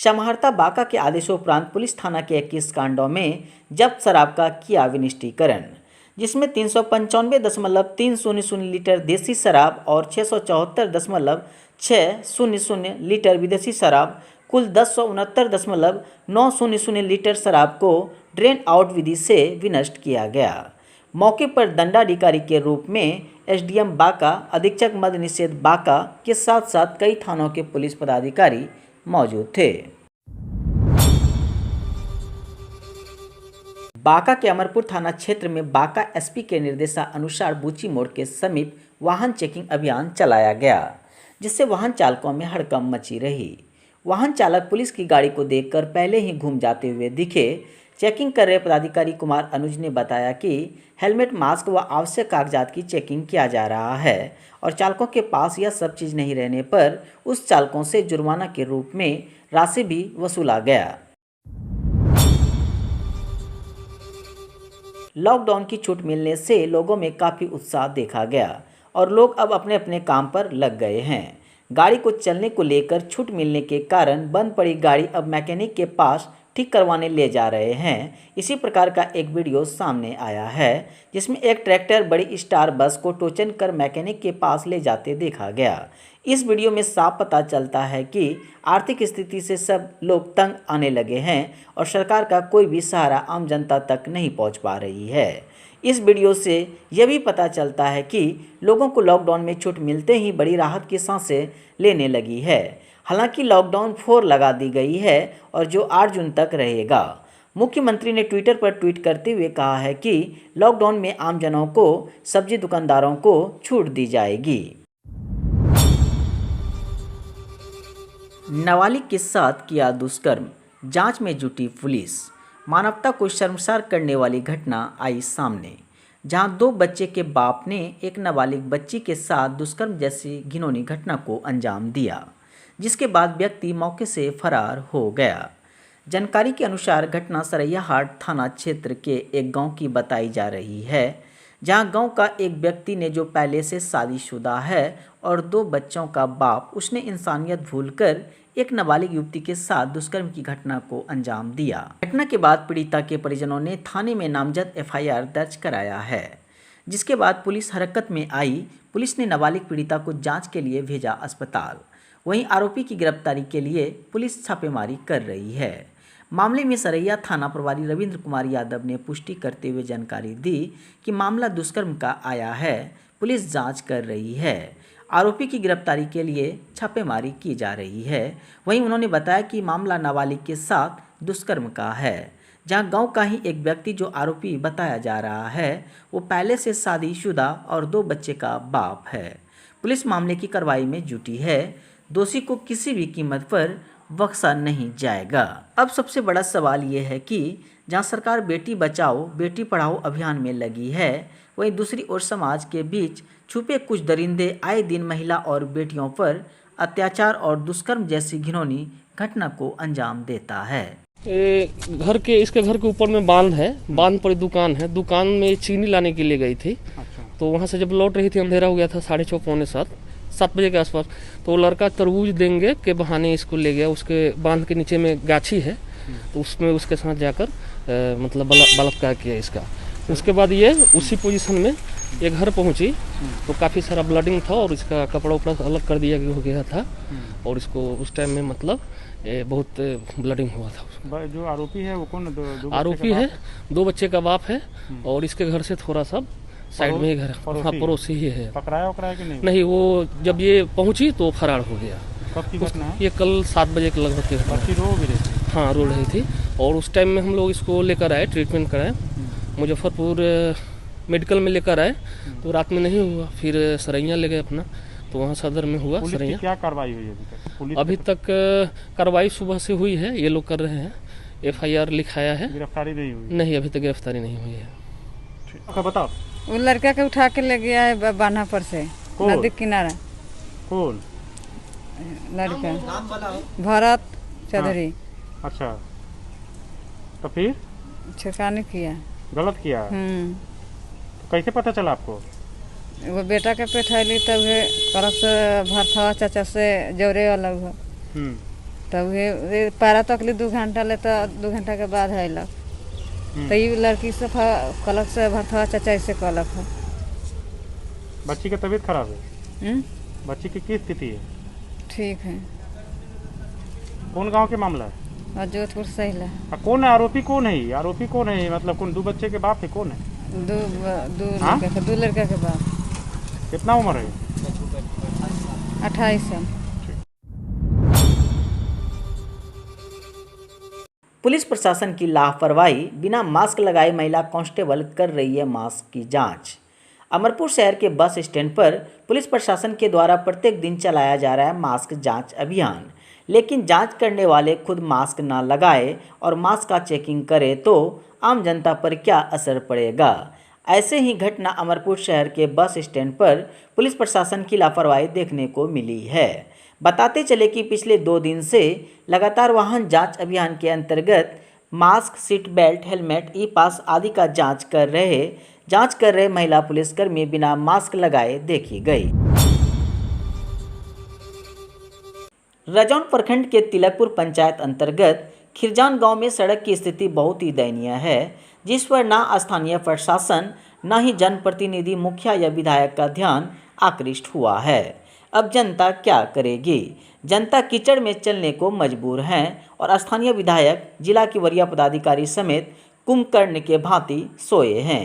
समाहर्ता बांका के आदेशोपरांत पुलिस थाना के 21 कांडों में जब्त शराब का किया विनिष्टीकरण, जिसमें 395.300 लीटर देसी शराब और 674.600 लीटर विदेशी शराब, कुल 1069.900 लीटर शराब को ड्रेन आउट विधि से विनष्ट किया गया। मौके पर दंडाधिकारी के रूप में एसडीएम बांका, अधीक्षक मद्य निषेध बांका के साथ साथ कई थानों के पुलिस पदाधिकारी मौजूद थे। बांका के अमरपुर थाना क्षेत्र में बांका एसपी के निर्देशानुसार बूची मोड़ के समीप वाहन चेकिंग अभियान चलाया गया, जिससे वाहन चालकों में हड़कंप मची रही। वाहन चालक पुलिस की गाड़ी को देखकर पहले ही घूम जाते हुए दिखे। चेकिंग कर रहे पदाधिकारी कुमार अनुज ने बताया कि हेलमेट, मास्क व आवश्यक कागजात की चेकिंग किया जा रहा है और चालकों के पास यह सब चीज़ नहीं रहने पर उस चालकों से जुर्माना के रूप में राशि भी वसूला गया। लॉकडाउन की छूट मिलने से लोगों में काफ़ी उत्साह देखा गया और लोग अब अपने अपने काम पर लग गए हैं। गाड़ी को चलने को लेकर छूट मिलने के कारण बंद पड़ी गाड़ी अब मैकेनिक के पास ठीक करवाने ले जा रहे हैं। इसी प्रकार का एक वीडियो सामने आया है, जिसमें एक ट्रैक्टर बड़ी स्टार बस को टोचन कर मैकेनिक के पास ले जाते देखा गया। इस वीडियो में साफ पता चलता है कि आर्थिक स्थिति से सब लोग तंग आने लगे हैं और सरकार का कोई भी सहारा आम जनता तक नहीं पहुंच पा रही है। इस वीडियो से यह भी पता चलता है कि लोगों को लॉकडाउन में छूट मिलते ही बड़ी राहत की सांसें लेने लगी है। हालांकि लॉकडाउन 4 लगा दी गई है और जो 8 जून तक रहेगा। मुख्यमंत्री ने ट्विटर पर ट्वीट करते हुए कहा है कि लॉकडाउन में आमजनों को, सब्जी दुकानदारों को छूट दी जाएगी। नाबालिग के साथ किया दुष्कर्म, जांच में जुटी पुलिस। मानवता को शर्मसार करने वाली घटना आई सामने, जहां 2 बच्चे के बाप ने एक नाबालिग बच्ची के साथ दुष्कर्म जैसी घिनौनी घटना को अंजाम दिया, जिसके बाद व्यक्ति मौके से फरार हो गया। जानकारी के अनुसार घटना सरैयाहाट थाना क्षेत्र के एक गांव की बताई जा रही है, जहां गांव का एक व्यक्ति ने, जो पहले से शादीशुदा है और 2 बच्चों का बाप, उसने इंसानियत भूलकर एक नाबालिग युवती के साथ दुष्कर्म की घटना को अंजाम दिया। घटना के बाद पीड़िता के परिजनों ने थाने में नामजद एफआईआर दर्ज कराया है, जिसके बाद पुलिस हरकत में आई। पुलिस ने नाबालिग पीड़िता को जांच के लिए भेजा अस्पताल। वहीं आरोपी की गिरफ्तारी के लिए पुलिस छापेमारी कर रही है। मामले में सरैया थाना प्रभारी रविंद्र कुमार यादव ने पुष्टि करते हुए जानकारी दी कि मामला दुष्कर्म का आया है, पुलिस जांच कर रही है। आरोपी की गिरफ्तारी के लिए छापेमारी की जा रही है। वहीं उन्होंने बताया कि मामला नाबालिग के साथ दुष्कर्म का है, जहां गांव का ही एक व्यक्ति, जो आरोपी बताया जा रहा है, वो पहले से शादीशुदा और 2 बच्चे का बाप है। पुलिस मामले की कार्रवाई में जुटी है। दोषी को किसी भी कीमत पर बख्शा नहीं जाएगा। अब सबसे बड़ा सवाल ये है कि जहां सरकार बेटी बचाओ बेटी पढ़ाओ अभियान में लगी है, वहीं दूसरी ओर समाज के बीच छुपे कुछ दरिंदे आए दिन महिला और बेटियों पर अत्याचार और दुष्कर्म जैसी घिनौनी घटना को अंजाम देता है। इसके घर के ऊपर में बांध है, बांध पर दुकान है। दुकान में चीनी लाने के लिए गई थी। अच्छा। तो वहाँ से जब लौट रही थी, अंधेरा हो गया था, 6:30 पौने 7 बजे के आसपास। तो लड़का तरबूज देंगे के बहाने इसको ले गया। उसके बांध के नीचे में गाछी है, तो उसमें उसके साथ जाकर मतलब बलात्कार किया इसका। उसके बाद ये उसी पोजीशन में ये घर पहुंची, तो काफ़ी सारा ब्लडिंग था और इसका कपड़ा उपड़ा अलग कर दिया गया था और इसको उस टाइम में मतलब बहुत ब्लडिंग हुआ था। जो आरोपी है वो कौन? आरोपी है, 2 बच्चे का बाप है और इसके घर से थोड़ा सा साइड में ही घर, हाँ पड़ोसी ही है। पकड़ाया कि नहीं? नहीं, वो जब ये पहुंची तो फरार हो गया। कब की घटना है? ये कल 7 बजे के लगभग की रो भी रही थी। हाँ, रो रही थी और उस टाइम में हम लोग इसको लेकर आए, ट्रीटमेंट कराए, मुजफ्फरपुर मेडिकल में लेकर आए। तो रात में नहीं हुआ, फिर सरैया ले गए अपना, तो वहाँ सदर में हुआ। सरैया क्या कार्रवाई हुई अभी तक? कार्रवाई सुबह से हुई है, ये लोग कर रहे हैं, एफआईआर लिखाया है। गिरफ्तारी नहीं हुई? नहीं, अभी तक गिरफ्तारी नहीं हुई है। अच्छा, बताओ। वो लड़का के उठा के ले गया है बान्हा पर से, नदी किनारा। कौन लड़का? भरत चौधरी। अच्छा, तो फिर छिड़कानी किया, गलत किया। तो कैसे पता चला आपको? वो बेटा के पेट हैली तब करक से भरथवा चाचा से जोरे अलग हो। तब वे पारा तकली 2 घंटा ले तो 2 घंटा के बाद अयलक तो ये लड़की से कलक से भरथवा चाचा से कलक है। बच्ची की तबीयत खराब है? बच्ची की किस स्थिति है? ठीक है। कौन गांव के मामला है? और जोधपुर सहीला। कौन है आरोपी? कौन है ये आरोपी? कौन है ये? मतलब कौन? 2 बच्चे के बाप है? कौन है? दो लड़का के बाप। कितना उम्र है? 28 साल। पुलिस प्रशासन की लापरवाही, बिना मास्क लगाए महिला कांस्टेबल कर रही है मास्क की जांच। अमरपुर शहर के बस स्टैंड पर पुलिस प्रशासन के द्वारा प्रत्येक दिन चलाया जा रहा है मास्क जांच अभियान, लेकिन जांच करने वाले खुद मास्क ना लगाए और मास्क का चेकिंग करे तो आम जनता पर क्या असर पड़ेगा। ऐसे ही घटना अमरपुर शहर के बस स्टैंड पर पुलिस प्रशासन की लापरवाही देखने को मिली है। बताते चले कि पिछले 2 दिन से लगातार वाहन जांच अभियान के अंतर्गत मास्क, सीट बेल्ट, हेलमेट, ई पास आदि का जांच कर रहे महिला पुलिसकर्मी बिना मास्क लगाए देखी गई। रजौन प्रखंड के तिलकपुर पंचायत अंतर्गत खिरजान गांव में सड़क की स्थिति बहुत ही दयनीय है, जिस पर ना स्थानीय प्रशासन न ही जनप्रतिनिधि, मुखिया या विधायक का ध्यान आकृष्ट हुआ है। अब जनता क्या करेगी? जनता कीचड़ में चलने को मजबूर हैं और स्थानीय विधायक, जिला की वरीय पदाधिकारी समेत कुंभकर्ण के भांति सोए हैं।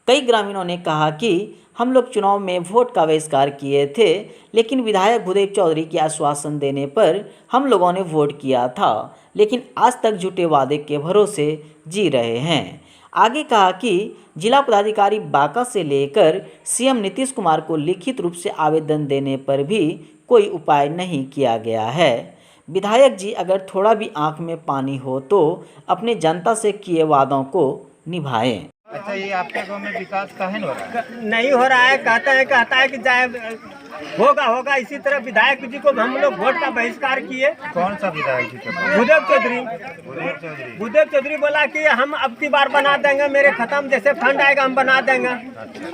कई ग्रामीणों ने कहा कि हम लोग चुनाव में वोट का बहिष्कार किए थे, लेकिन विधायक भूदेव चौधरी के आश्वासन देने पर हम लोगों ने वोट किया था, लेकिन आज तक झूठे वादे के भरोसे जी रहे हैं। आगे कहा कि जिला पदाधिकारी बांका से लेकर सीएम नीतीश कुमार को लिखित रूप से आवेदन देने पर भी कोई उपाय नहीं किया गया है। विधायक जी अगर थोड़ा भी आंख में पानी हो तो अपने जनता से किए वादों को निभाएं। अच्छा, ये आपके गांव में विकास काहे नहीं हो रहा है? नहीं हो रहा है। कहता है कि जाए होगा। इसी तरह विधायक जी को हम लोग वोट का बहिष्कार किए। कौन सा विधायक जी? भूदेव चौधरी बोला कि हम अब की बार बना देंगे, मेरे खत्म जैसे फंड आएगा हम बना देंगे।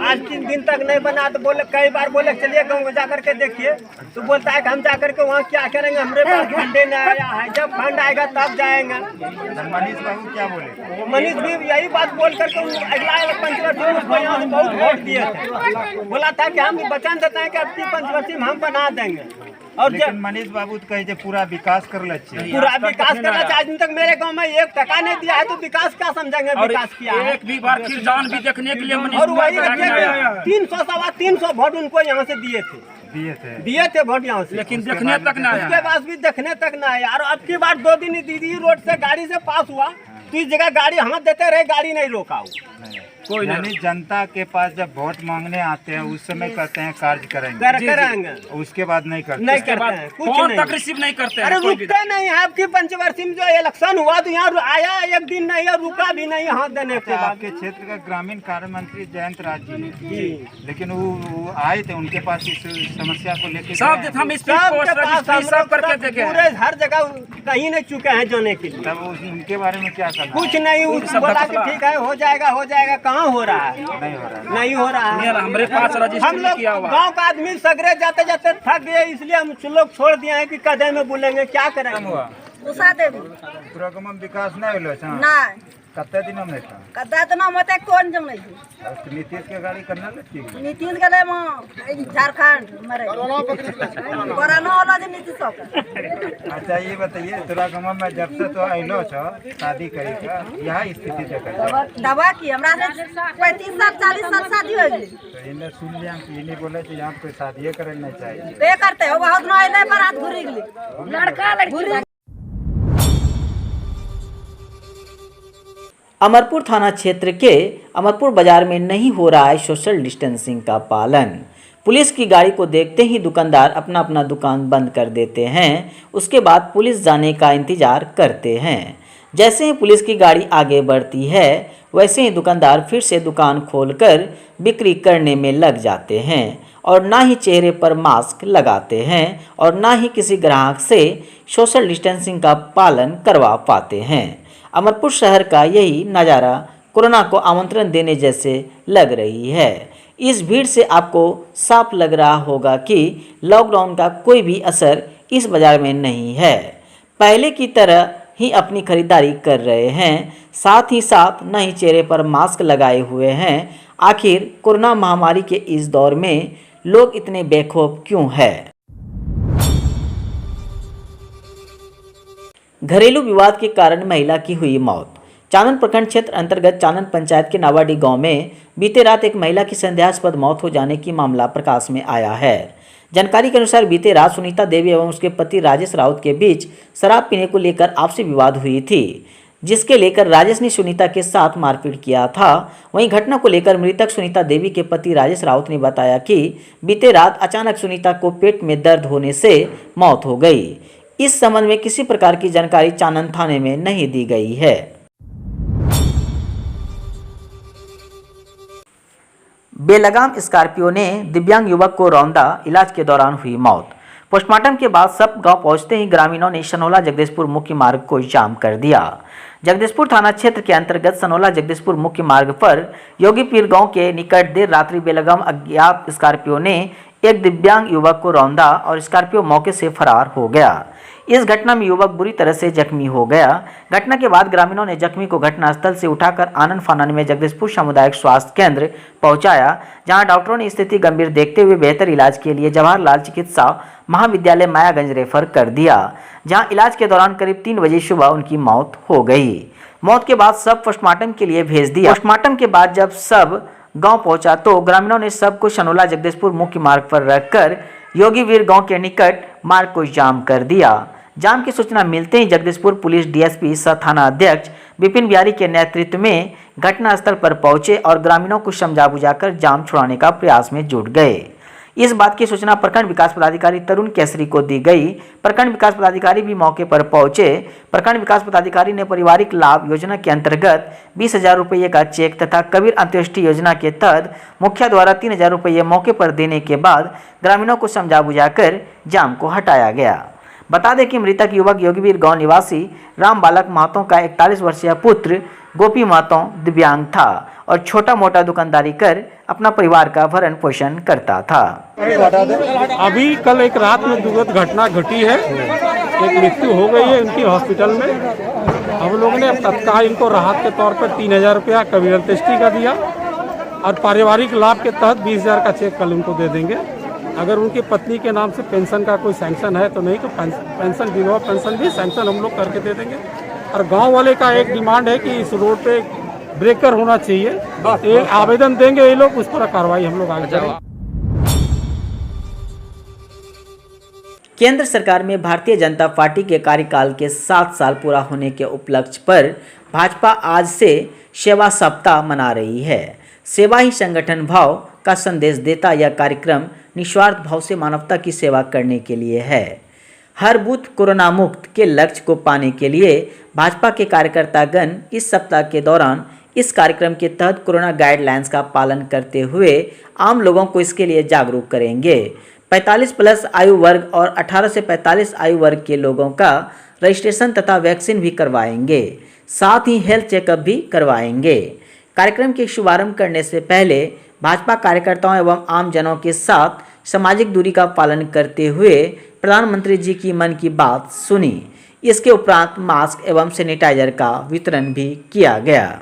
आज 3 दिन तक नहीं बना तो बोले, कई बार बोले चलिए गाँव जाकर के देखिए, तो बोलता है कि हम जाकर के वहाँ क्या करेंगे, हमारे पास फंडे नहीं आया है, जब फंड आएगा तब जाएंगे। मनीष बाबू क्या बोले? मनीष भी यही बात बोल करके अगला पंचवर्षी उसको यहाँ से बहुत वोट दिए थे, बोला था कि हम वचन देते हैं कि अब की पंचवर्षी में हम बना देंगे। और लेकिन मनीष बाबू तो कहे पूरा विकास कर ले, पूरा विकास करना चाहिए। आज तक मेरे गांव में 1 टका नहीं दिया है, तो विकास क्या समझेंगे? विकास किया है एक भी बार खिरजान भी देखने के लिए और वही 300 वोट उनको यहाँ से दिए थे वोट यहाँ से, लेकिन देखने तक ना आया। उसके बाद भी देखने तक ना आया। और अब की बार 2 दिन दीदी रोड से गाड़ी से पास हुआ, तो इस जगह गाड़ी हाथ देते रहे, गाड़ी नहीं रोका। कोई यानी जनता के पास जब वोट मांगने आते हैं उस समय कहते हैं कार्य करेंगे, उसके बाद नहीं करते हैं, कुछ तक रिसीव नहीं करते। अरे रुकते नहीं है। आपकी पंचवर्षी में जो इलेक्शन हुआ तो यहाँ आया 1 दिन नहीं है, रुका भी नहीं हाथ देने के। आपके क्षेत्र का ग्रामीण कार्य मंत्री जयंत राज जी, लेकिन वो आए थे, उनके पास इस समस्या को लेकर सब हम सब करके देखे, पूरे हर जगह कहीं नहीं चुके हैं जाने के लिए। तब उनके बारे में क्या करना? कुछ नहीं, बोला कि ठीक है हो जाएगा। कहाँ हो रहा है? नहीं हो रहा है। हमारे पास हम लोग गांव का आदमी सगरे जाते जाते थक गए, इसलिए हम लोग छोड़ दिए हैं कि कदम में बोलेंगे, क्या करेंगे। उषा देवी पूरा गांव में विकास नहीं हुआ ना कते दिन में था कदा तो ना मते कौन जम नहीं तो नीतीश के गाड़ी करना लगी नीतीश गले म झारखंड मरे कोरोना वाला जे नीतीश का। अच्छा ये बताइए, तोरा गांव में जब से तो आइलो छ शादी करे का यह स्थिति देखा दवा की हमरा से 35 साल 40 साल शादी हो गई, तो इन्हें सुन लिया कि इन्हें बोले कि यहाँ कोई शादी करना चाहिए, बे करते हो बहुत ना आइले पर हाथ घुरी गेली लड़का लड़की। अमरपुर थाना क्षेत्र के अमरपुर बाजार में नहीं हो रहा है सोशल डिस्टेंसिंग का पालन। पुलिस की गाड़ी को देखते ही दुकानदार अपना अपना दुकान बंद कर देते हैं, उसके बाद पुलिस जाने का इंतजार करते हैं। जैसे ही पुलिस की गाड़ी आगे बढ़ती है वैसे ही दुकानदार फिर से दुकान खोलकर बिक्री करने में लग जाते हैं और ना ही चेहरे पर मास्क लगाते हैं और ना ही किसी ग्राहक से सोशल डिस्टेंसिंग का पालन करवा पाते हैं। अमरपुर शहर का यही नज़ारा कोरोना को आमंत्रण देने जैसे लग रही है। इस भीड़ से आपको साफ लग रहा होगा कि लॉकडाउन का कोई भी असर इस बाज़ार में नहीं है। पहले की तरह ही अपनी खरीदारी कर रहे हैं, साथ ही साथ न ही चेहरे पर मास्क लगाए हुए हैं। आखिर कोरोना महामारी के इस दौर में लोग इतने बेखौफ क्यों है? घरेलू विवाद के कारण महिला की हुई मौत। चानन प्रखंड क्षेत्र अंतर्गत चानन पंचायत के नावाडी गांव में बीते रात एक महिला की संदेहास्पद मौत हो जाने की मामला प्रकाश में आया है। जानकारी के अनुसार बीते रात सुनीता देवी एवं उसके पति राजेश राउत के बीच शराब पीने को लेकर आपसी विवाद हुई थी, जिसके लेकर राजेश ने सुनीता के साथ मारपीट किया था। वहीं घटना को लेकर मृतक सुनीता देवी के पति राजेश राउत ने बताया कि बीते रात अचानक सुनीता को पेट में दर्द होने से मौत हो गई। इस संबंध में किसी प्रकार की जानकारी चानन थाने में नहीं दी गई है। बेलगाम स्कॉर्पियो ने दिव्यांग युवक को रौंदा, इलाज के दौरान हुई मौत। पोस्टमार्टम के बाद सब गांव पहुंचते ही ग्रामीणों ने सनोला जगदीशपुर मुख्य मार्ग को जाम कर दिया। जगदीशपुर थाना क्षेत्र के अंतर्गत सनोला जगदीशपुर मुख्य मार्ग पर योगीपीर गांव के निकट देर रात्रि बेलगाम अज्ञात स्कॉर्पियो ने एक दिव्यांग युवक को रौंदा और स्कॉर्पियो मौके से फरार हो गया। इस घटना में युवक बुरी तरह से जख्मी हो गया। घटना के बाद ग्रामीणों ने जख्मी को घटनास्थल से उठाकर आनन फानन में जगदीशपुर सामुदायिक स्वास्थ्य केंद्र पहुंचाया, जहां डॉक्टरों ने स्थिति गंभीर देखते हुए बेहतर इलाज के लिए जवाहरलाल चिकित्सा महाविद्यालय मायागंज रेफर कर दिया, जहां इलाज के दौरान करीब 3 बजे सुबह उनकी मौत हो गई। मौत के बाद सब पोस्टमार्टम के लिए भेज दिया। पोस्टमार्टम के बाद जब सब गाँव पहुंचा तो ग्रामीणों ने सबको सनोला जगदीशपुर मुख्य मार्ग पर रखकर योगीवीर गाँव के निकट मार्ग को जाम कर दिया। जाम की सूचना मिलते ही जगदीशपुर पुलिस डीएसपी सह थाना अध्यक्ष विपिन बिहारी के नेतृत्व में घटनास्थल पर पहुंचे और ग्रामीणों को समझा बुझाकर जाम छुड़ाने का प्रयास में जुट गए। इस बात की सूचना प्रखंड विकास पदाधिकारी तरुण केसरी को दी गई। प्रखंड विकास पदाधिकारी भी मौके पर पहुंचे। प्रखंड विकास पदाधिकारी ने पारिवारिक लाभ योजना के अंतर्गत 20,000 रुपये का चेक तथा कबीर अंत्योष्टि योजना के तहत मुखिया द्वारा 3,000 रुपये मौके पर देने के बाद ग्रामीणों को समझा बुझाकर जाम को हटाया गया। बता दें कि मृतक युवक योगीवीर गांव निवासी राम बालक महतो का 41 वर्षीय पुत्र गोपी महतो दिव्यांग था और छोटा मोटा दुकानदारी कर अपना परिवार का भरण पोषण करता था। अभी कल एक रात में दुखद घटना घटी है, एक मृत्यु हो गई है उनकी हॉस्पिटल में। हम लोगों ने तत्काल इनको राहत के तौर पर 3,000 रुपया कबीर अंत्येष्टि का दिया और पारिवारिक लाभ के तहत 20,000 का चेक कल उनको दे देंगे। अगर उनकी पत्नी के नाम से पेंशन का कोई सैंक्शन है तो नहीं, तो पेंशन विधवा पेंशन भी सैंक्शन हम लोग करके दे देंगे। और गांव वाले का एक डिमांड है कि इस रोड पे ब्रेकर होना चाहिए, ये आवेदन देंगे ये लोग, उस पर कार्रवाई हम लोग आगे करेंगे। केंद्र सरकार में भारतीय जनता पार्टी के कार्यकाल के 7 साल पूरा होने के उपलक्ष्य पर भाजपा आज से सेवा सप्ताह मना रही है। सेवा ही संगठन भाव का संदेश देता यह कार्यक्रम निस्वार्थ भाव से मानवता की सेवा करने के लिए है। हर बूथ कोरोना मुक्त के लक्ष्य को पाने के लिए भाजपा के कार्यकर्तागण इस सप्ताह के दौरान इस कार्यक्रम के तहत कोरोना गाइडलाइंस का पालन करते हुए आम लोगों को इसके लिए जागरूक करेंगे। 45 प्लस आयु वर्ग और 18 से 45 आयु वर्ग के लोगों का रजिस्ट्रेशन तथा वैक्सीन भी करवाएंगे, साथ ही हेल्थ चेकअप भी करवाएंगे। कार्यक्रम के शुभारंभ करने से पहले भाजपा कार्यकर्ताओं एवं आम जनों के साथ सामाजिक दूरी का पालन करते हुए प्रधानमंत्री जी की मन की बात सुनी। इसके उपरांत मास्क एवं सैनिटाइजर का वितरण भी किया गया।